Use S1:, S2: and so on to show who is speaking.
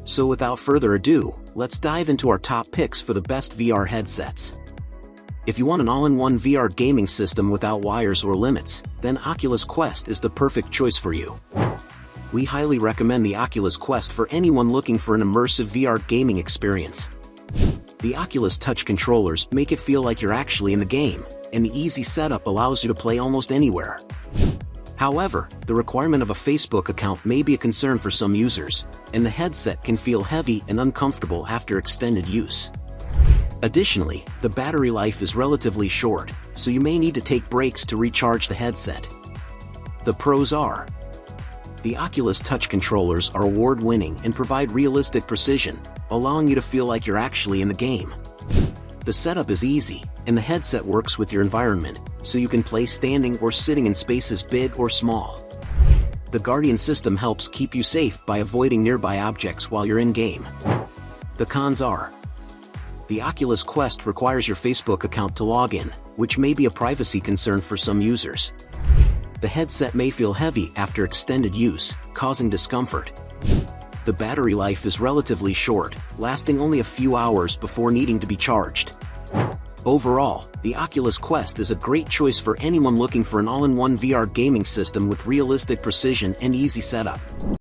S1: So without further ado, let's dive into our top picks for the best VR headsets. If you want an all-in-one VR gaming system without wires or limits, then Oculus Quest is the perfect choice for you. We highly recommend the Oculus Quest for anyone looking for an immersive VR gaming experience. The Oculus Touch controllers make it feel like you're actually in the game, and the easy setup allows you to play almost anywhere. However, the requirement of a Facebook account may be a concern for some users, and the headset can feel heavy and uncomfortable after extended use. Additionally, the battery life is relatively short, so you may need to take breaks to recharge the headset. The pros are: the Oculus Touch controllers are award-winning and provide realistic precision, allowing you to feel like you're actually in the game. The setup is easy, and the headset works with your environment, so you can play standing or sitting in spaces big or small. The Guardian system helps keep you safe by avoiding nearby objects while you're in-game. The cons are: the Oculus Quest requires your Facebook account to log in, which may be a privacy concern for some users. The headset may feel heavy after extended use, causing discomfort. The battery life is relatively short, lasting only a few hours before needing to be charged. Overall, the Oculus Quest is a great choice for anyone looking for an all-in-one VR gaming system with realistic precision and easy setup.